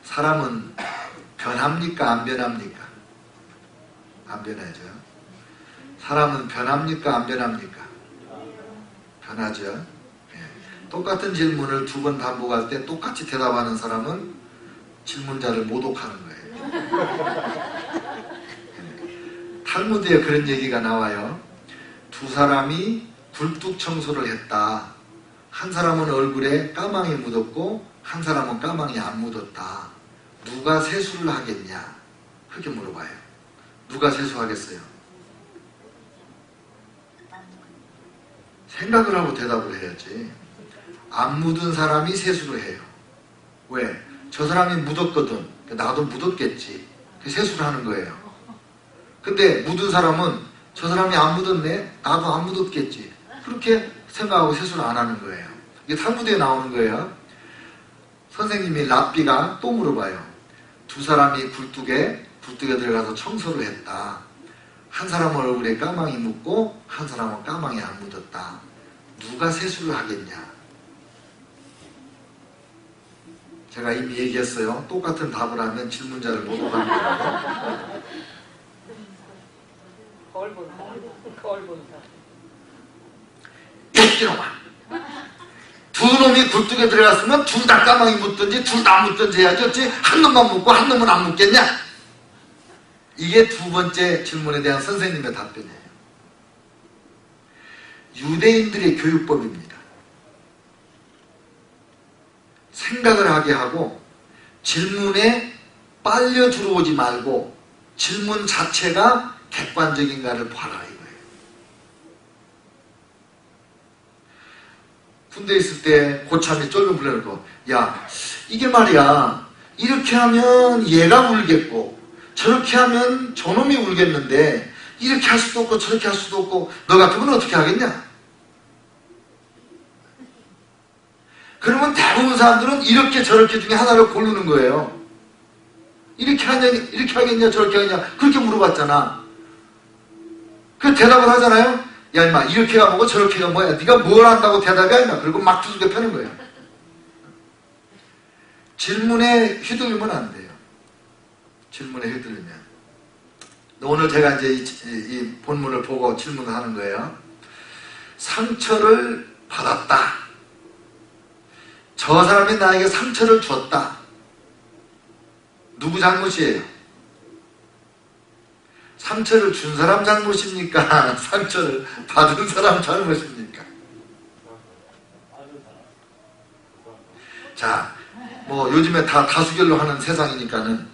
사람은 변합니까? 안 변합니까? 안 변하죠. 사람은 변합니까? 안 변합니까? 변하죠. 예. 똑같은 질문을 두 번 반복할 때 똑같이 대답하는 사람은 질문자를 모독하는 거예요. 예. 탈무드에 그런 얘기가 나와요. 두 사람이 굴뚝 청소를 했다. 한 사람은 얼굴에 까망이 묻었고 한 사람은 까망이 안 묻었다. 누가 세수를 하겠냐? 그렇게 물어봐요. 누가 세수하겠어요? 생각을 하고 대답을 해야지. 안 묻은 사람이 세수를 해요. 왜? 저 사람이 묻었거든. 나도 묻었겠지. 세수를 하는 거예요. 근데 묻은 사람은 저 사람이 안 묻었네? 나도 안 묻었겠지. 그렇게 생각하고 세수를 안 하는 거예요. 이게 탈무드에 나오는 거예요. 선생님이 랍비가 또 물어봐요. 두 사람이 굴뚝에 들어가서 청소를 했다. 한 사람은 얼굴에 까망이 묻고 한 사람은 까망이 안 묻었다. 누가 세수를 하겠냐? 제가 이미 얘기했어요. 똑같은 답을 하면 질문자를 모독하는 거라고. 거울 보는 사람. 이놈아. 두 놈이 굴뚝에 들어갔으면 둘 다 까망이 묻든지 둘 다 안 묻든지 해야지. 어찌 한 놈만 묻고 한 놈은 안 묻겠냐? 이게 두 번째 질문에 대한 선생님의 답변이에요. 유대인들의 교육법입니다. 생각을 하게 하고 질문에 빨려 들어오지 말고 질문 자체가 객관적인가를 봐라 이거예요. 군대에 있을 때 고참이 쫄면 불러놓고 야 이게 말이야 이렇게 하면 얘가 울겠고 저렇게 하면 저놈이 울겠는데 이렇게 할 수도 없고 저렇게 할 수도 없고 너 같으면 어떻게 하겠냐? 그러면 대부분 사람들은 이렇게 저렇게 중에 하나를 고르는 거예요. 이렇게 하겠냐 저렇게 하겠냐 그렇게 물어봤잖아. 그 대답을 하잖아요. 야 임마 이렇게가 뭐고 저렇게가 뭐야 네가 뭘 안다고 대답이 아니야. 그리고 막 두들겨 펴는 거예요. 질문에 휘둘리면 안 돼요. 질문에 휘둘리면 오늘 제가 이제 이 본문을 보고 질문을 하는 거예요. 상처를 받았다. 저 사람이 나에게 상처를 줬다. 누구 잘못이에요? 상처를 준 사람 잘못입니까? 상처를 받은 사람 잘못입니까? 자, 뭐 요즘에 다 다수결로 하는 세상이니까는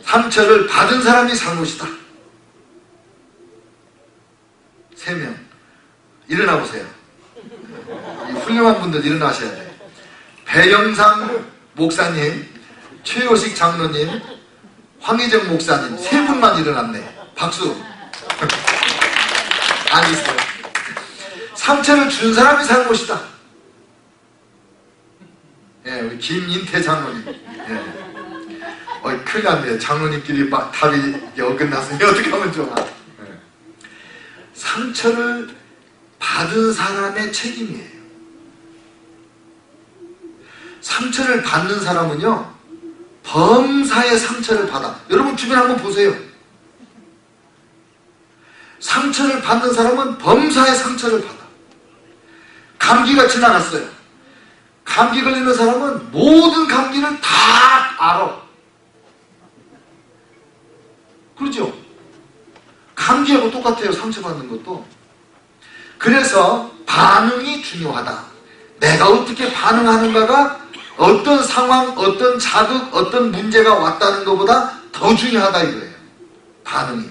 상처를 받은 사람이 잘못이다. 3명 일어나 보세요. 훌륭한 분들 일어나셔야 돼요. 배영상 목사님, 최효식 장로님, 황희정 목사님 3분만 일어났네. 박수. 안 있어요. 상처를 준 사람이 잘못이다. 예, 우리 김인태 장로님. 예. 큰일 났네요. 장로님끼리 답이 어긋났으니 어떻게 하면 좋아. 예. 상처를 받은 사람의 책임이에요. 상처를 받는 사람은요, 범사의 상처를 받아. 여러분 주변 한번 보세요. 상처를 받는 사람은 범사의 상처를 받아. 감기가 지나갔어요. 감기 걸리는 사람은 모든 감기를 다 알아. 그렇죠? 감기하고 똑같아요. 상처받는 것도. 그래서 반응이 중요하다. 내가 어떻게 반응하는가가 어떤 상황, 어떤 자극, 어떤 문제가 왔다는 것보다 더 중요하다 이거예요. 반응이.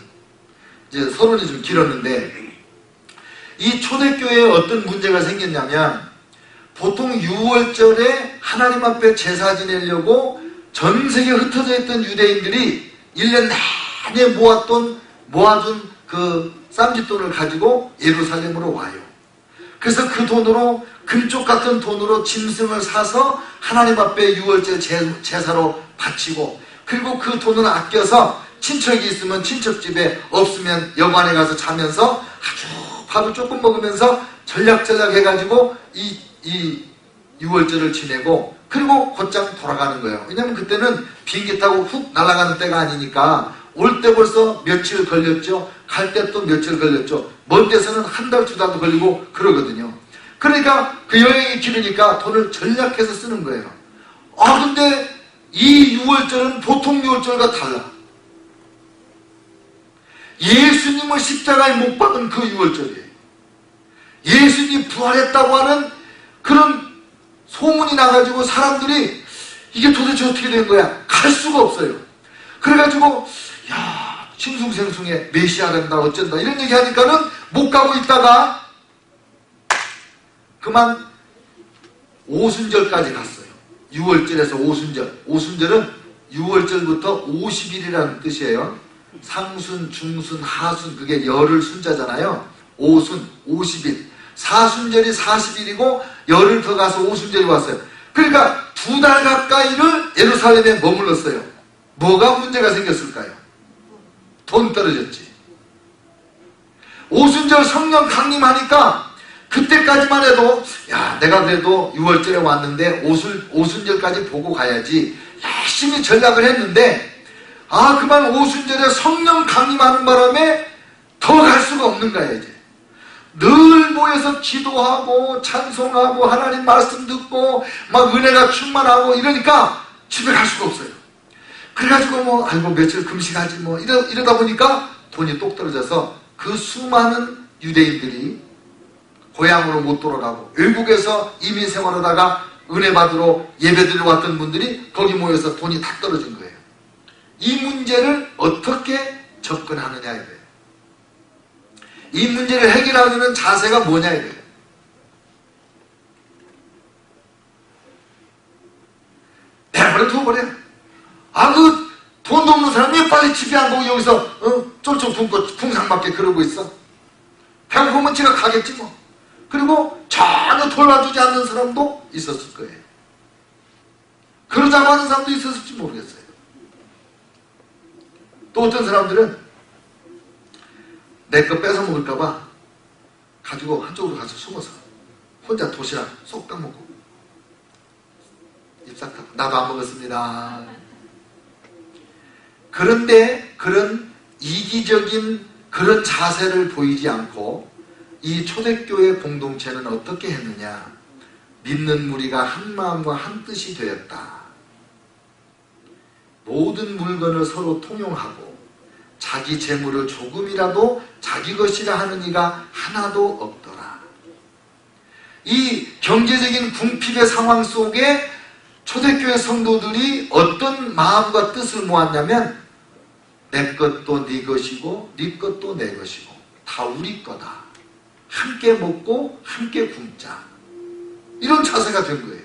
이제 서론이 좀 길었는데 이 초대교회에 어떤 문제가 생겼냐면 보통 6월절에 하나님 앞에 제사 지내려고 전 세계에 흩어져 있던 유대인들이 1년 내내 모아둔 그 쌈짓돈을 가지고 예루살렘으로 와요. 그래서 그 돈으로 금쪽 같은 돈으로 짐승을 사서 하나님 앞에 6월절 제사로 바치고 그리고 그 돈을 아껴서 친척이 있으면 친척집에 없으면 여관에 가서 자면서 아주 밥을 조금 먹으면서 전략전략 해가지고 이 6월절을 지내고 그리고 곧장 돌아가는 거예요. 왜냐하면 그때는 비행기 타고 훅 날아가는 때가 아니니까 올 때 벌써 며칠 걸렸죠. 갈 때 또 며칠 걸렸죠. 먼 데서는 한 달, 두 달도 걸리고 그러거든요. 그러니까 그 여행이 길으니까 돈을 전략해서 쓰는 거예요. 아, 근데 이 6월절은 보통 6월절과 달라. 예수님을 십자가에 못 박은 그 6월절이에요. 예수님이 부활했다고 하는 그런 소문이 나가지고 사람들이 이게 도대체 어떻게 된 거야? 갈 수가 없어요. 그래가지고 야, 싱숭생숭해, 메시아된다 어쩐다 이런 얘기 하니까는 못 가고 있다가 그만 오순절까지 갔어요. 6월절에서 오순절. 오순절은 6월절부터 50일이라는 뜻이에요. 상순, 중순, 하순, 그게 열흘 순자잖아요. 오순, 50일. 사순절이 40일이고 열흘 더 가서 오순절이 왔어요. 그러니까 2달 가까이를 예루살렘에 머물렀어요. 뭐가 문제가 생겼을까요? 돈 떨어졌지. 오순절 성령 강림하니까 그때까지만 해도 야, 내가 그래도 6월절에 왔는데 오순절까지 보고 가야지 열심히 전략을 했는데 아, 그만 오순절에 성령 강림하는 바람에 더 갈 수가 없는 거야. 이제 늘 모여서 기도하고 찬송하고 하나님 말씀 듣고 막 은혜가 충만하고 이러니까 집에 갈 수가 없어요. 그래가지고 뭐 아이고 며칠 금식하지 뭐 이러다 보니까 돈이 똑 떨어져서 그 수많은 유대인들이 고향으로 못 돌아가고 외국에서 이민 생활하다가 은혜 받으러 예배드리러 왔던 분들이 거기 모여서 돈이 다 떨어진 거예요. 이 문제를 어떻게 접근하느냐 이거예요. 이 문제를 해결하려는 자세가 뭐냐 이거예요. 내버려 둬버려. 아, 그 돈도 없는 사람이 빨리 집에 안 가고 여기서 쫄쫄 굶고 궁상맞게 그러고 있어. 배고프면 지가 가겠지 뭐. 그리고 전혀 돌봐주지 않는 사람도 있었을 거예요. 그러자고 하는 사람도 있었을지 모르겠어요. 또 어떤 사람들은 내 거 뺏어 먹을까봐 가지고 한쪽으로 가서 숨어서 혼자 도시락 쏙 따먹고 입 싹 닫고 나도 안 먹었습니다. 그런데 그런 이기적인 그런 자세를 보이지 않고 이 초대교회 공동체는 어떻게 했느냐? 믿는 무리가 한 마음과 한 뜻이 되었다. 모든 물건을 서로 통용하고 자기 재물을 조금이라도 자기 것이라 하는 이가 하나도 없더라. 이 경제적인 궁핍의 상황 속에 초대교회 성도들이 어떤 마음과 뜻을 모았냐면 내 것도 네 것이고 네 것도 내 것이고 다 우리 거다. 함께 먹고 함께 굶자. 이런 자세가 된 거예요.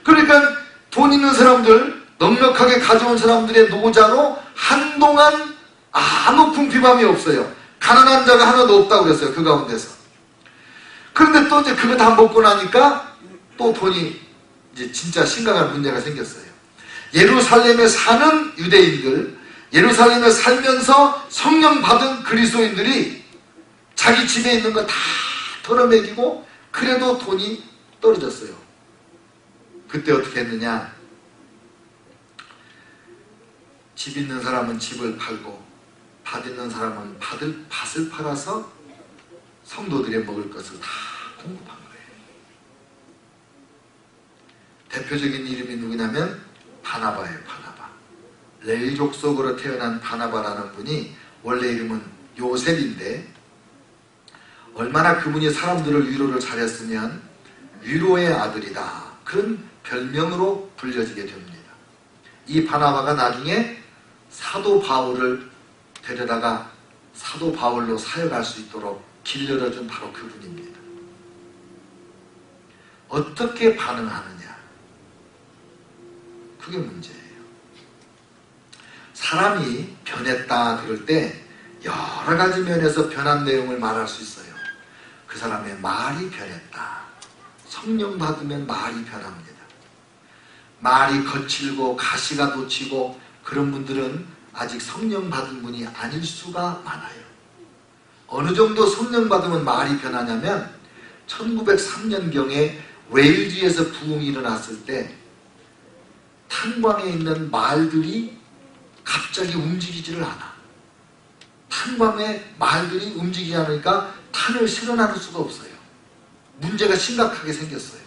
그러니까 돈 있는 사람들, 넉넉하게 가져온 사람들의 노자로 한동안 아무 궁핍함이 없어요. 가난한 자가 하나도 없다고 그랬어요. 그 가운데서. 그런데 또 이제 그거 다 먹고 나니까 또 돈이 이제 진짜 심각한 문제가 생겼어요. 예루살렘에 사는 유대인들, 예루살렘에 살면서 성령 받은 그리스도인들이 자기 집에 있는 거 다 털어먹이고 그래도 돈이 떨어졌어요. 그때 어떻게 했느냐? 집 있는 사람은 집을 팔고 밭 있는 사람은 밭을 팔아서 성도들이 먹을 것을 다 공급한 거예요. 대표적인 이름이 누구냐면 바나바예요. 바나바. 레위 족속으로 태어난 바나바라는 분이 원래 이름은 요셉인데 얼마나 그분이 사람들을 위로를 잘했으면 위로의 아들이다. 그런 별명으로 불려지게 됩니다. 이 바나바가 나중에 사도 바울을 데려다가 사도 바울로 사역할 수 있도록 길 열어준 바로 그분입니다. 어떻게 반응하느냐? 그게 문제예요. 사람이 변했다 그럴 때 여러 가지 면에서 변한 내용을 말할 수 있어요. 그 사람의 말이 변했다. 성령 받으면 말이 변합니다. 말이 거칠고 가시가 놓치고 그런 분들은 아직 성령 받은 분이 아닐 수가 많아요. 어느 정도 성령 받으면 말이 변하냐면 1903년경에 웨일즈에서 부흥이 일어났을 때 탄광에 있는 말들이 갑자기 움직이지를 않아. 탄광에 말들이 움직이지 않으니까 탄을 실어나눌 수가 없어요. 문제가 심각하게 생겼어요.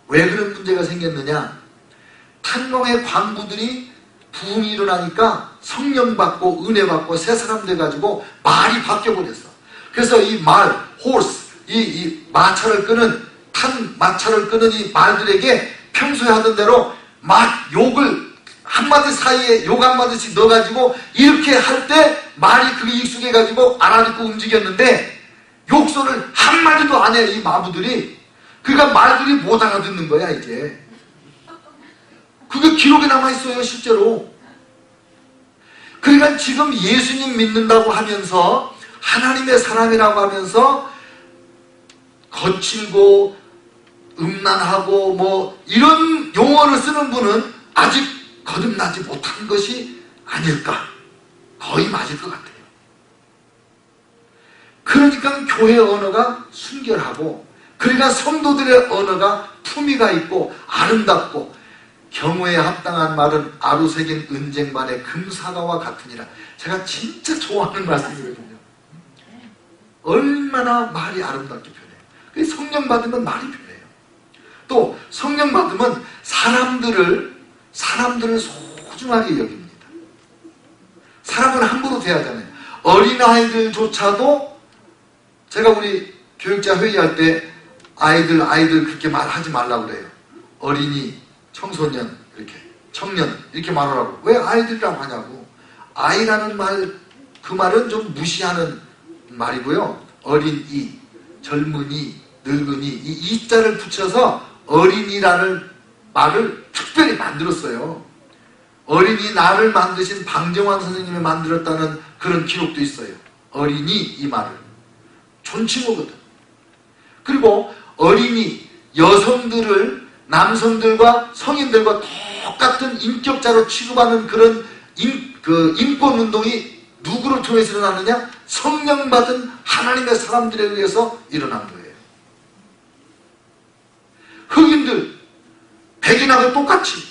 왜 그런 문제가 생겼느냐? 탄광의 광부들이 부흥이 일어나니까 성령 받고 은혜 받고 새 사람 돼가지고 말이 바뀌어버렸어. 그래서 이 말, horse, 이 마차를 끄는 마차를 끄는 이 말들에게 평소에 하던 대로 막 욕을 한마디 사이에 욕 한마디씩 넣어가지고 이렇게 할 때 말이 그게 익숙해가지고 알아듣고 움직였는데 욕설을 한마디도 안 해, 이 마부들이. 그러니까 말들이 못 알아듣는 거야, 이제. 그게 기록에 남아있어요, 실제로. 그러니까 지금 예수님 믿는다고 하면서 하나님의 사람이라고 하면서 거칠고 음란하고 뭐 이런 용어를 쓰는 분은 아직 거듭나지 못한 것이 아닐까. 거의 맞을 것 같아요. 그러니까 교회 언어가 순결하고, 그러니까 성도들의 언어가 품위가 있고 아름답고, 경우에 합당한 말은 아루새긴 은쟁반의 금사과와 같으니라. 제가 진짜 좋아하는 말씀이거든요. 얼마나 말이 아름답게 변해요. 성령 받으면 말이 변해요. 또 성령 받으면 사람들을 소중하게 여깁니다. 사람은 함부로 대하잖아요. 어린아이들조차도, 제가 우리 교육자 회의할 때 아이들 그렇게 말하지 말라고 그래요. 어린이, 청소년, 이렇게 청년 이렇게 말하라고. 왜 아이들이라고 하냐고. 아이라는 말, 그 말은 좀 무시하는 말이고요. 어린이, 젊은이, 늙은이, 이 이자를 붙여서 어린이라는 말을 특별히 만들었어요. 어린이 나를 만드신 방정환 선생님이 만들었다는 그런 기록도 있어요. 어린이, 이 말을 존칭어거든. 그리고 어린이, 여성들을 남성들과 성인들과 똑같은 인격자로 취급하는 그런 인권운동이 누구를 통해서 일어났느냐? 성령 받은 하나님의 사람들에 의해서 일어난 거예요. 흑인들, 백인하고 똑같이,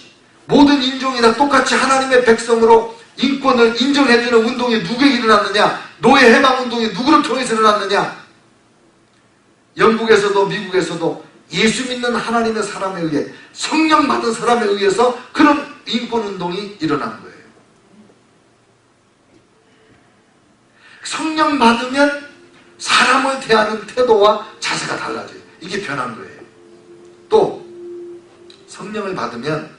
모든 인종이 다 똑같이 하나님의 백성으로 인권을 인정해주는 운동이 누구에게 일어났느냐? 노예 해방운동이 누구를 통해서 일어났느냐? 영국에서도 미국에서도 예수 믿는 하나님의 사람에 의해, 성령 받은 사람에 의해서 그런 인권운동이 일어난 거예요. 성령 받으면 사람을 대하는 태도와 자세가 달라져요. 이게 변한 거예요. 또 성령을 받으면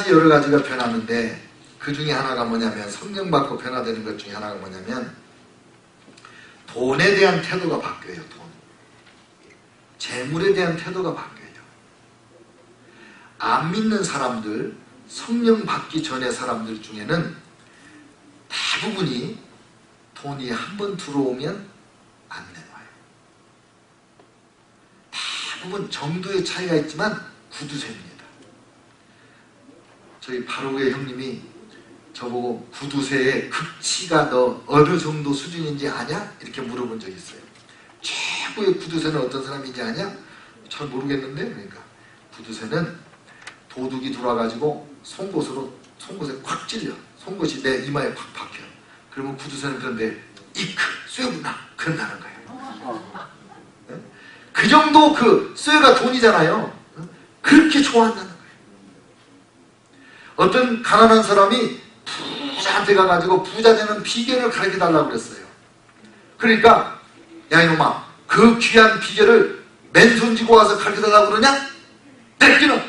여러 가지가 변하는데, 그 중에 하나가 뭐냐면, 성령 받고 변화되는 것 중에 하나가 뭐냐면 돈에 대한 태도가 바뀌어요. 돈, 재물에 대한 태도가 바뀌어요. 안 믿는 사람들, 성령 받기 전의 사람들 중에는 대부분이 돈이 한번 들어오면 안 내놔요. 대부분 정도의 차이가 있지만 구두쇠입니다. 저희 바로의 형님이 저보고 구두쇠의 극치가 너 어느 정도 수준인지 아냐? 이렇게 물어본 적이 있어요. 최고의 구두쇠는 어떤 사람인지 아냐? 잘 모르겠는데. 그러니까 구두쇠는 도둑이 들어와가지고 송곳에 콱 찔려. 송곳이 내 이마에 콱 박혀. 그러면 구두쇠는 그런데 이크 쇠구나 그런다는 거예요. 네? 그 정도 그 쇠가 돈이잖아요. 그렇게 좋아한다는 거예요. 어떤 가난한 사람이 부자한테 가가지고 부자 되는 비결을 가르쳐달라고 그랬어요. 그러니까 야 이놈아, 그 귀한 비결을 맨손 쥐고 와서 가르쳐달라고 그러냐? 뺏기는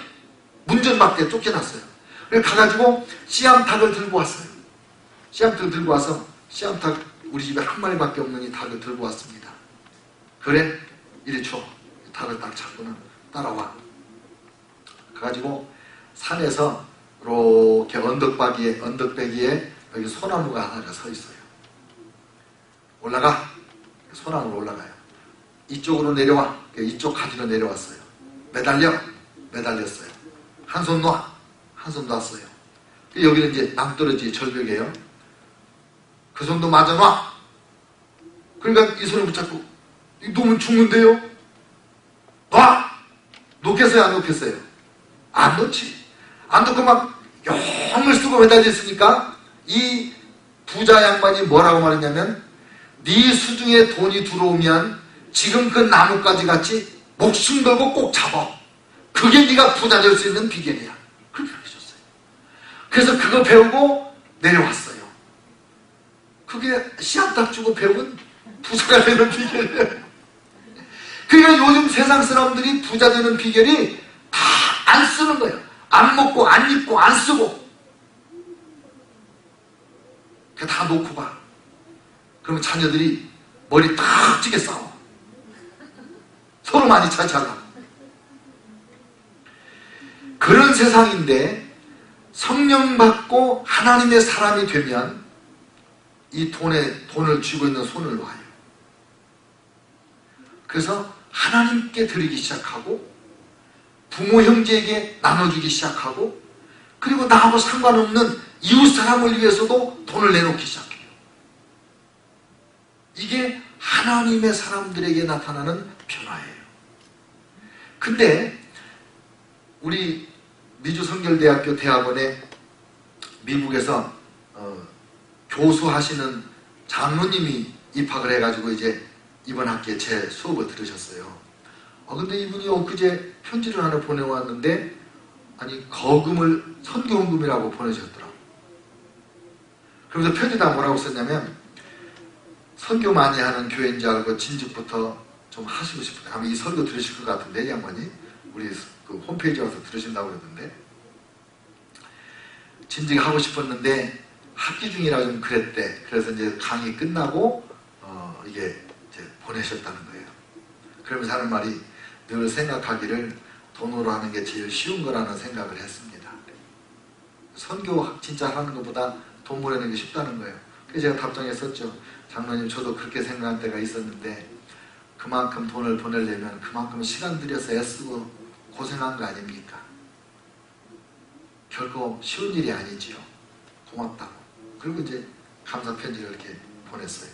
문전박대 쫓겨났어요. 그래서 가가지고 씨암탉을 들고 왔어요. 씨암탉을 들고 와서, 씨암탉 우리 집에 한 마리밖에 없는 이 닭을 들고 왔습니다. 그래? 이리 줘. 닭을 딱 잡고는 따라와. 가가지고 산에서 이렇게 언덕배기에 여기 소나무가 하나가 서 있어요. 올라가. 소나무로 올라가요. 이쪽으로 내려와. 이쪽 가지로 내려왔어요. 매달렸어요. 한 손 놔. 한 손 놨어요. 여기는 이제 낭떠러지 절벽이에요. 그 정도 맞아 놔. 그러니까 이 손을 붙잡고, 이 놈은 죽는데요? 놔! 놓겠어요, 안 놓겠어요? 안 놓지. 안 놓고 막 용을 쓰고 매달려 있으니까 이 부자 양반이 뭐라고 말했냐면, 네 수중에 돈이 들어오면 지금 그 나뭇가지 같이 목숨 걸고 꼭 잡아. 그게 네가 부자 될 수 있는 비결이야. 그렇게 가르쳤어요. 그래서 그거 배우고 내려왔어요. 그게 씨앗 딱 주고 배운 부자가 되는 비결이에요. 그러니까 요즘 세상 사람들이 부자 되는 비결이 다 안 쓰는 거예요. 안 먹고 안 입고 안 쓰고 다 놓고 봐. 그러면 자녀들이 머리 탁 찌게 싸워. 서로 많이 차차가. 그런 세상인데 성령 받고 하나님의 사람이 되면 이 돈을 쥐고 있는 손을 놔요. 그래서 하나님께 드리기 시작하고 부모 형제에게 나눠주기 시작하고 그리고 나하고 상관없는 이웃 사람을 위해서도 돈을 내놓기 시작해요. 이게 하나님의 사람들에게 나타나는 변화예요. 근데 우리 미주성결대학교 대학원에 미국에서 교수하시는 장로님이 입학을 해가지고 이제 이번 학기에 제 수업을 들으셨어요. 근데 이분이 엊그제 편지를 하나 보내왔는데 아니 거금을 선교헌금이라고 보내셨더라고요. 그러면서 편지다 뭐라고 썼냐면 선교 많이 하는 교회인 줄 알고 진즉부터 좀 하시고 싶은데 아마 이 설교 들으실 것 같은데 이 양반이 우리 그 홈페이지에 와서 들으신다고 그러던데 진즉하고 싶었는데 학기 중이라 좀 그랬대. 그래서 이제 강의 끝나고 이게 이제 보내셨다는 거예요. 그러면서 하는 말이 늘 생각하기를 돈으로 하는 게 제일 쉬운 거라는 생각을 했습니다. 선교 진짜 하는 것보다 돈 보내는 게 쉽다는 거예요. 그래서 제가 답장했었죠. 장로님 저도 그렇게 생각한 때가 있었는데 그만큼 돈을 보내려면 그만큼 시간 들여서 애쓰고 고생한 거 아닙니까? 결코 쉬운 일이 아니지요. 고맙다고. 그리고 이제 감사 편지를 이렇게 보냈어요.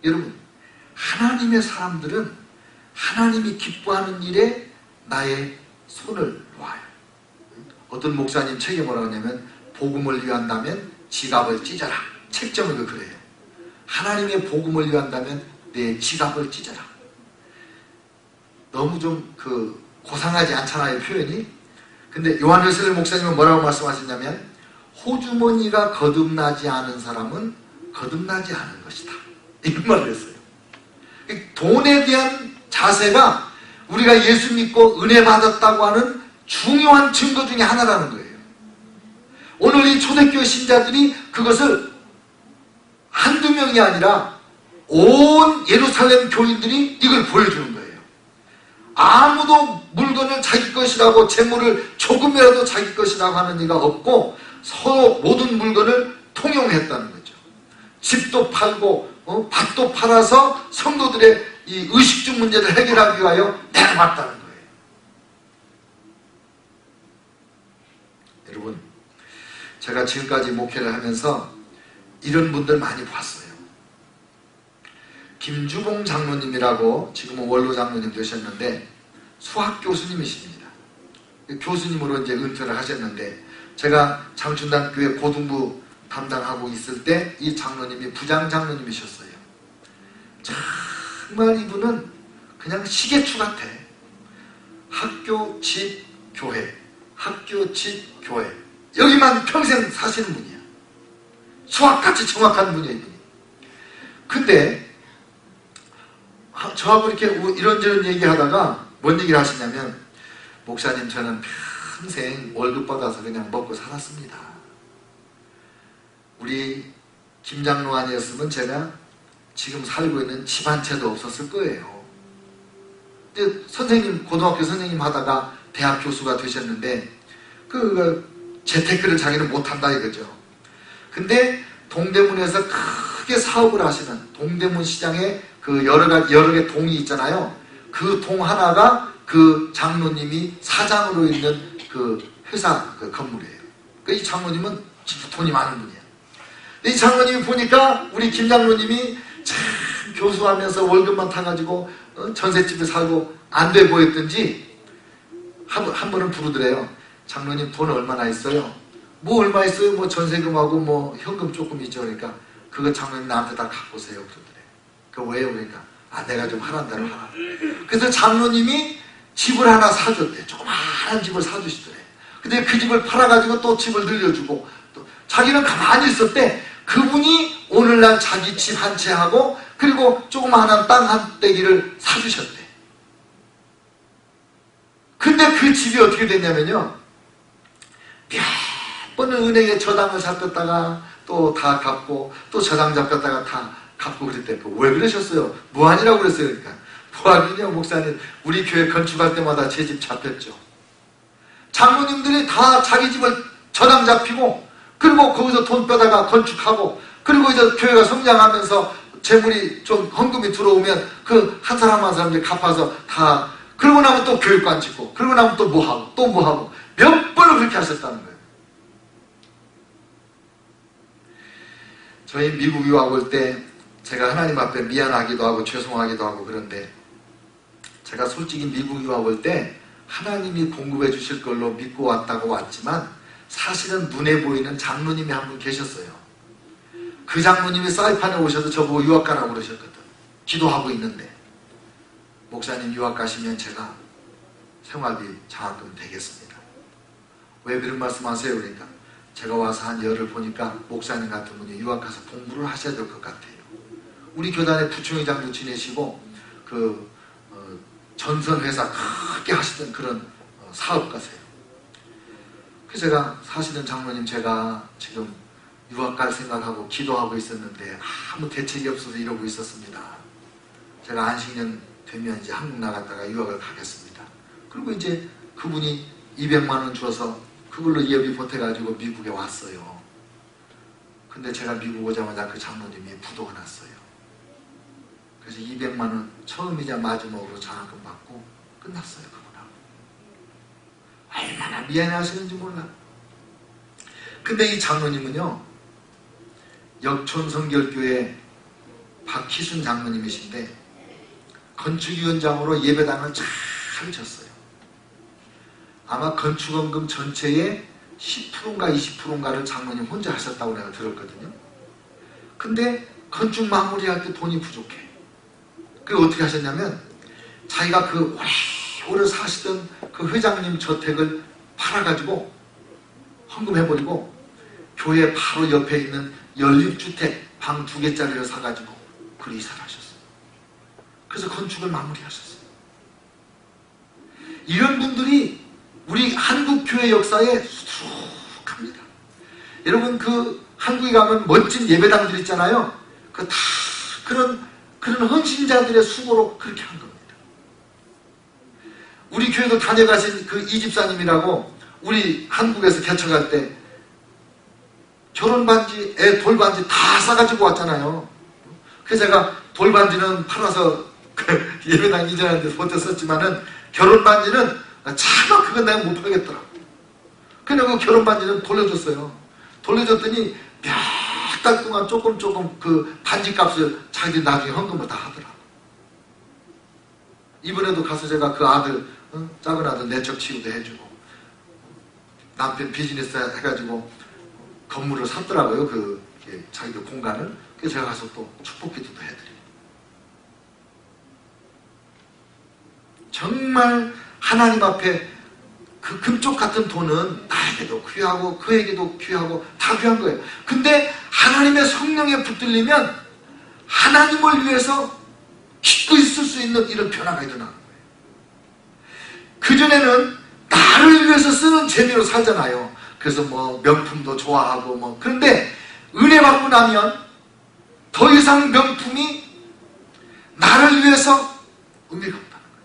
여러분, 하나님의 사람들은 하나님이 기뻐하는 일에 나의 손을 놔요. 어떤 목사님 책에 뭐라고 하냐면 복음을 위한다면 지갑을 찢어라. 책정을 그래요. 하나님의 복음을 위한다면 내 지갑을 찢어라. 너무 좀 고상하지 않잖아요, 표현이. 근데 요한웨슬리 목사님은 뭐라고 말씀하셨냐면 호주머니가 거듭나지 않은 사람은 거듭나지 않은 것이다. 이런 말을 했어요. 돈에 대한 자세가 우리가 예수 믿고 은혜 받았다고 하는 중요한 증거 중에 하나라는 거예요. 오늘 이 초대교회 신자들이 그것을 한두 명이 아니라 온 예루살렘 교인들이 이걸 보여주는 거예요. 아무도 물건을 자기 것이라고 재물을 조금이라도 자기 것이라고 하는 이가 없고 서로 모든 물건을 통용했다는 거죠. 집도 팔고 밭도 팔아서 성도들의 이 의식주 문제를 해결하기 위하여 내놓았다는 거예요. 여러분, 제가 지금까지 목회를 하면서 이런 분들 많이 봤어요. 김주봉 장로님이라고 지금은 원로 장로님 되셨는데 수학 교수님이십니다. 교수님으로 이제 은퇴를 하셨는데 제가 장춘단교회 고등부 담당하고 있을 때 이 장로님이 부장 장로님이셨어요. 정말 이분은 그냥 시계추 같아. 학교, 집, 교회, 학교, 집, 교회 여기만 평생 사시는 분이야. 수학같이 정확한 분이야, 이분이. 근데 저하고 이렇게 이런저런 얘기하다가 뭔 얘기를 하시냐면 목사님 저는 평생 월급 받아서 그냥 먹고 살았습니다. 우리 김장로 아니었으면 제가 지금 살고 있는 집 한 채도 없었을 거예요. 근데 선생님, 고등학교 선생님 하다가 대학 교수가 되셨는데 재테크를 자기는 못한다 이거죠. 근데 동대문에서 크게 사업을 하시는 동대문 시장에 여러 개 동이 있잖아요. 그 동 하나가 그 장로님이 사장으로 있는 그 회사 건물이에요. 이 장로님은 진짜 돈이 많은 분이에요. 이 장로님이 보니까 우리 김 장로님이 참 교수하면서 월급만 타가지고 전셋집에 살고 안 돼 보였던지 한 번은 부르더래요. 장로님 돈 얼마나 있어요? 뭐 얼마 있어요? 뭐 전세금하고 뭐 현금 조금 있죠. 그러니까 그거 장로님 나한테 다 갖고 오세요. 그러더래. 그 왜요? 그러니까 내가 좀 하란 대로 하라. 그래서 장로님이 집을 하나 사줬대. 조그마한 집을 사주시더래. 근데 그 집을 팔아가지고 또 집을 늘려주고 또 자기는 가만히 있었대. 그분이 오늘날 자기 집 한 채 하고 그리고 조그마한 땅 한 떼기를 사주셨대. 근데 그 집이 어떻게 됐냐면요. 몇 번은 은행에 저당을 잡혔다가 또 다 갚고 또 저당 잡혔다가 다 갚고 그랬대. 왜 그러셨어요? 무한이라고 그랬어요. 그러니까 무한이냐 목사님 우리 교회 건축할 때마다 제 집 잡혔죠. 장로님들이 다 자기 집을 저당 잡히고 그리고 거기서 돈 빼다가 건축하고 그리고 이제 교회가 성장하면서 재물이 좀 헌금이 들어오면 그 한 사람 한 사람들이 갚아서 다 그러고 나면 또 교육관 짓고 그러고 나면 또 뭐하고 또 뭐하고 몇 번을 그렇게 하셨다는 거예요. 저희 미국 유학 올 때 제가 하나님 앞에 미안하기도 하고 죄송하기도 하고 그런데 제가 솔직히 미국 유학 올 때 하나님이 공급해 주실 걸로 믿고 왔다고 왔지만 사실은 눈에 보이는 장로님이 한 분 계셨어요. 그 장로님이 사이판에 오셔서 저보고 유학 가라고 그러셨거든. 기도하고 있는데 목사님 유학 가시면 제가 생활비 장학금 되겠습니다. 왜 그런 말씀 하세요? 그러니까 제가 와서 한 열을 보니까 목사님 같은 분이 유학 가서 공부를 하셔야 될 것 같아요. 우리 교단의 부총회장도 지내시고 전선회사 크게 하시던 그런 사업가세요. 그래서 제가 사실은 장로님 제가 지금 유학 갈 생각하고 기도하고 있었는데 아무 대책이 없어서 이러고 있었습니다. 제가 안식년 되면 이제 한국 나갔다가 유학을 가겠습니다. 그리고 이제 그분이 200만 원 줘서 그걸로 예비 보태가지고 미국에 왔어요. 근데 제가 미국 오자마자 그 장로님이 부도가 났어요. 그래서 200만 원 처음이자 마지막으로 장학금 받고 끝났어요. 그분하고. 얼마나 미안해하시는지 몰라. 근데 이 장로님은요. 역촌성결교회 박희순 장로님이신데 건축위원장으로 예배당을 잘 쳤어요. 아마 건축원금 전체의 10%인가 20%인가를 장로님 혼자 하셨다고 내가 들었거든요. 근데 건축 마무리할 때 돈이 부족해. 그리고 어떻게 하셨냐면 자기가 그 오래 사시던 그 회장님 저택을 팔아가지고 헌금해버리고 교회 바로 옆에 있는 연립주택 방 2개짜리를 사가지고 그리 이사를 하셨어요. 그래서 건축을 마무리하셨어요. 이런 분들이 우리 한국교회 역사에 수두룩합니다. 여러분 그 한국에 가면 멋진 예배당들 있잖아요. 그 다 그런 헌신자들의 수고로 그렇게 한 겁니다. 우리 교회도 다녀가신 그 이집사님이라고 우리 한국에서 개척할 때 결혼반지, 돌반지 다 싸가지고 왔잖아요. 그래서 제가 돌반지는 팔아서 그 예배당 이전하는데 보탰었지만은 결혼반지는 차마 그건 내가 못 팔겠더라. 그냥 그 결혼반지는 돌려줬어요. 돌려줬더니 몇 달 동안 조금 그 반지 값을 자기들 나중에 헌금을 다 하더라. 이번에도 가서 제가 그 아들, 작은 아들 내적 치유도 해주고 남편 비즈니스 해가지고 건물을 샀더라고요. 그 자기들 공간을. 그래서 제가 가서 또 축복 기도도 해드리고. 정말 하나님 앞에 그 금쪽 같은 돈은 나에게도 귀하고 그에게도 귀하고 다 귀한 거예요. 근데 하나님의 성령에 붙들리면 하나님을 위해서 기꺼이 쓸 수 있는 이런 변화가 일어나는 거예요. 그전에는 나를 위해서 쓰는 재미로 살잖아요. 그래서 뭐 명품도 좋아하고 뭐. 그런데 은혜 받고 나면 더 이상 명품이 나를 위해서 의미가 없다는 거예요.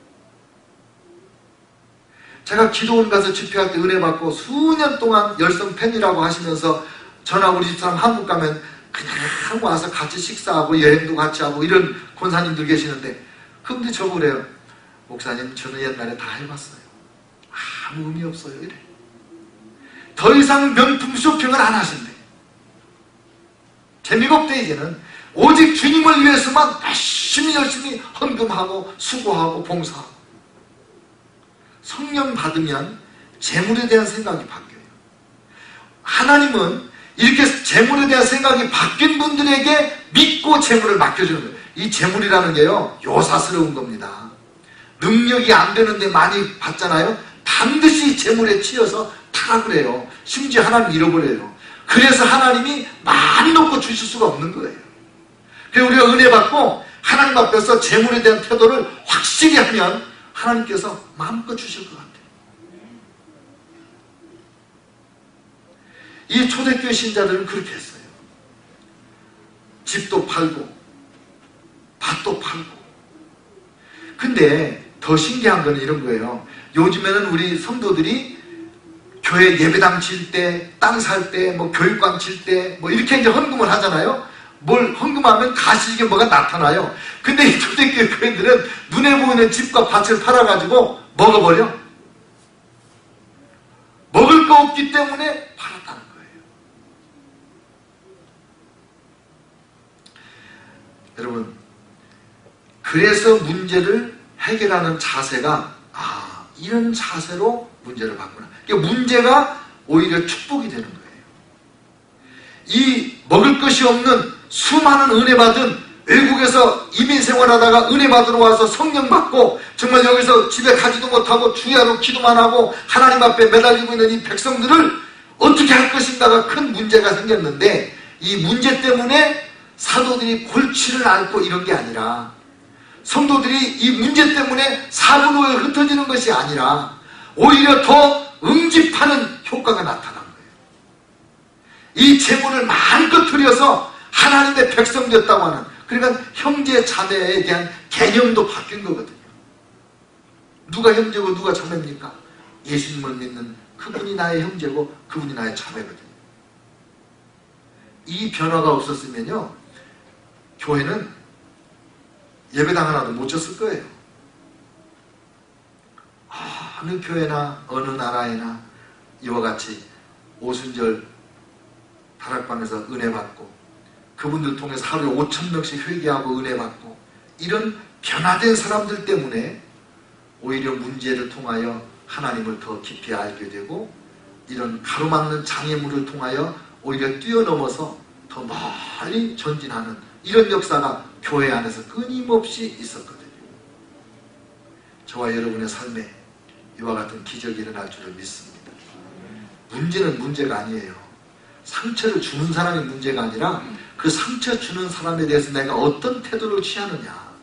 제가 기도원 가서 집회할 때 은혜 받고 수년 동안 열성 팬이라고 하시면서 저나 우리 집사람 한국 가면 그냥 와서 같이 식사하고 여행도 같이 하고 이런 권사님들 계시는데 근데 저 그래요. 목사님 저는 옛날에 다 해봤어요. 아무 의미 없어요. 이래. 더 이상 명품 쇼핑을 안 하신대. 재미가 없대 이제는. 오직 주님을 위해서만 열심히 헌금하고 수고하고 봉사하고. 성령 받으면 재물에 대한 생각이 바뀌어요. 하나님은 이렇게 재물에 대한 생각이 바뀐 분들에게 믿고 재물을 맡겨주는 거예요. 이 재물이라는 게요, 요사스러운 겁니다. 능력이 안 되는데 많이 받잖아요. 반드시 재물에 치여서 타락을 해요. 심지어 하나님 잃어버려요. 그래서 하나님이 많이 놓고 주실 수가 없는 거예요. 그래서 우리가 은혜 받고 하나님 앞에서 재물에 대한 태도를 확실히 하면 하나님께서 마음껏 주실 것 같아요. 이 초대교회 신자들은 그렇게 했어요. 집도 팔고 밭도 팔고. 근데 더 신기한 건 이런 거예요. 요즘에는 우리 성도들이 교회 예배당 질 때, 땅 살 때, 뭐 교육관 질 때, 뭐 이렇게 이제 헌금을 하잖아요. 뭘 헌금하면 가시게 뭐가 나타나요. 근데 이 초대교회 교인들은 눈에 보이는 집과 밭을 팔아가지고 먹어버려. 먹을 거 없기 때문에 팔았다는 거예요. 여러분, 그래서 문제를 해결하는 자세가 이런 자세로 문제를 봤구나. 그러니까 문제가 오히려 축복이 되는 거예요. 이 먹을 것이 없는 수많은 은혜 받은 외국에서 이민 생활하다가 은혜 받으러 와서 성령 받고 정말 여기서 집에 가지도 못하고 주야로 기도만 하고 하나님 앞에 매달리고 있는 이 백성들을 어떻게 할 것인가가 큰 문제가 생겼는데, 이 문제 때문에 사도들이 골치를 앓고 이런 게 아니라, 성도들이 이 문제 때문에 사분후에 흩어지는 것이 아니라 오히려 더 응집하는 효과가 나타난 거예요. 이 재물을 마음껏 들여서 하나님의 백성 됐다고 하는, 그러니까 형제 자매에 대한 개념도 바뀐 거거든요. 누가 형제고 누가 자매입니까? 예수님을 믿는 그분이 나의 형제고 그분이 나의 자매거든요. 이 변화가 없었으면요, 교회는 예배당 하나도 못 졌을 거예요. 어느 교회나 어느 나라에나 이와 같이 오순절 다락방에서 은혜 받고 그분들 통해서 하루에 5,000명씩 회개하고 은혜 받고, 이런 변화된 사람들 때문에 오히려 문제를 통하여 하나님을 더 깊이 알게 되고, 이런 가로막는 장애물을 통하여 오히려 뛰어넘어서 더 멀리 전진하는 이런 역사가 교회 안에서 끊임없이 있었거든요. 저와 여러분의 삶에 이와 같은 기적이 일어날 줄을 믿습니다. 문제는 문제가 아니에요. 상처를 주는 사람이 문제가 아니라 그 상처 주는 사람에 대해서 내가 어떤 태도를 취하느냐,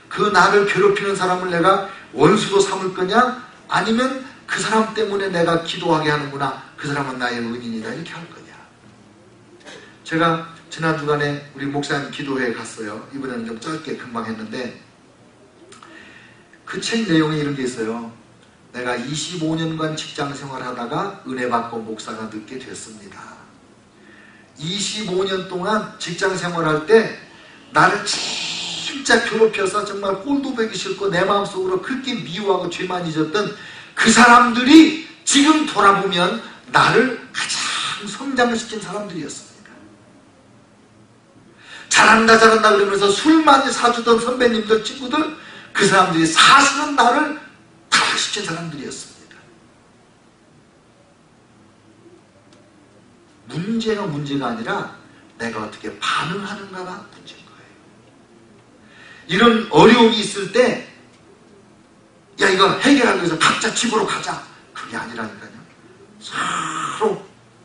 그 나를 괴롭히는 사람을 내가 원수로 삼을 거냐, 아니면 그 사람 때문에 내가 기도하게 하는구나, 그 사람은 나의 은인이다, 이렇게 할 거냐. 제가 지난 주간에 우리 목사님 기도회에 갔어요. 이번에는 좀 짧게 금방 했는데, 그 책 내용에 이런 게 있어요. 내가 25년간 직장 생활하다가 은혜 받고 목사가 늦게 됐습니다. 25년 동안 직장 생활할 때 나를 진짜 괴롭혀서 정말 꼴도 보기 싫고 내 마음속으로 그렇게 미워하고 죄만 잊었던 그 사람들이 지금 돌아보면 나를 가장 성장시킨 사람들이었습니다. 잘한다 잘한다 그러면서 술 많이 사주던 선배님들, 친구들, 그 사람들이 사실은 나를 타락시킨 사람들이었습니다. 문제가 아니라 내가 어떻게 반응하는가가 문제인 거예요. 이런 어려움이 있을 때, 야, 이거 해결하기 위해서 각자 집으로 가자, 그게 아니라니까요. 서로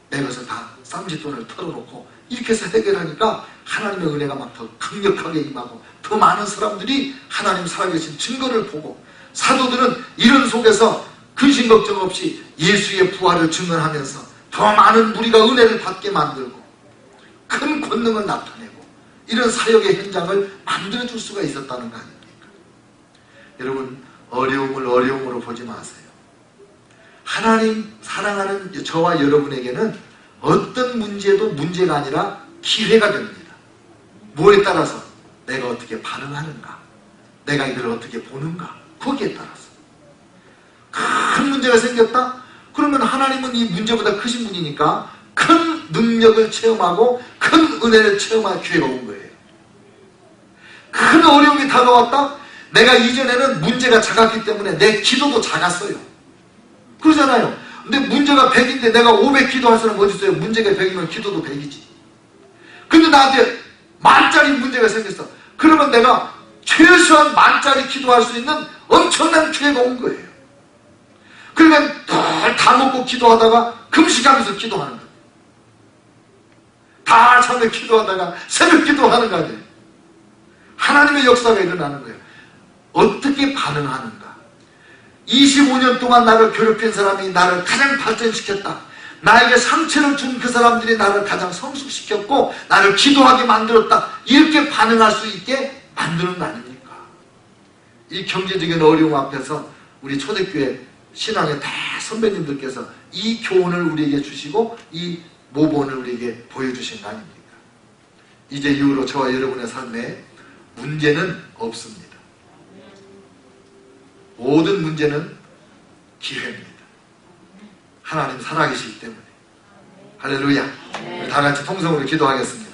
내 것을 다 쌈짓돈을 털어놓고 이렇게 해서 해결하니까 하나님의 은혜가 막 더 강력하게 임하고, 더 많은 사람들이 하나님 살아계신 증거를 보고, 사도들은 이런 속에서 근심 걱정 없이 예수의 부활을 증언하면서 더 많은 무리가 은혜를 받게 만들고 큰 권능을 나타내고 이런 사역의 현장을 만들어줄 수가 있었다는 거 아닙니까? 여러분, 어려움을 어려움으로 보지 마세요. 하나님 사랑하는 저와 여러분에게는 어떤 문제도 문제가 아니라 기회가 됩니다. 뭐에 따라서 내가 어떻게 반응하는가, 내가 이걸 어떻게 보는가, 거기에 따라서. 큰 문제가 생겼다? 그러면 하나님은 이 문제보다 크신 분이니까 큰 능력을 체험하고 큰 은혜를 체험할 기회가 온 거예요. 큰 어려움이 다가왔다? 내가 이전에는 문제가 작았기 때문에 내 기도도 작았어요. 그러잖아요. 근데 문제가 100인데 내가 500 기도할 사람 어디 있어요? 문제가 100이면 기도도 100이지. 근데 나한테 만짜리 문제가 생겼어. 그러면 내가 최소한 만짜리 기도할 수 있는 엄청난 기회가 온 거예요. 그러면 다 먹고 기도하다가 금식하면서 기도하는 거예요. 다 잠에 기도하다가 새벽 기도하는 거 아니에요. 하나님의 역사가 일어나는 거예요. 어떻게 반응하는가? 25년 동안 나를 괴롭힌 사람이 나를 가장 발전시켰다. 나에게 상처를 준 그 사람들이 나를 가장 성숙시켰고 나를 기도하게 만들었다. 이렇게 반응할 수 있게 만드는 거 아닙니까? 이 경제적인 어려움 앞에서 우리 초대교회 신앙의 다 선배님들께서 이 교훈을 우리에게 주시고 이 모본을 우리에게 보여주신 거 아닙니까? 이제 이후로 저와 여러분의 삶에 문제는 없습니다. 모든 문제는 기회입니다. 하나님 살아계시기 때문에. 할렐루야. 우리 다 같이 통성으로 기도하겠습니다.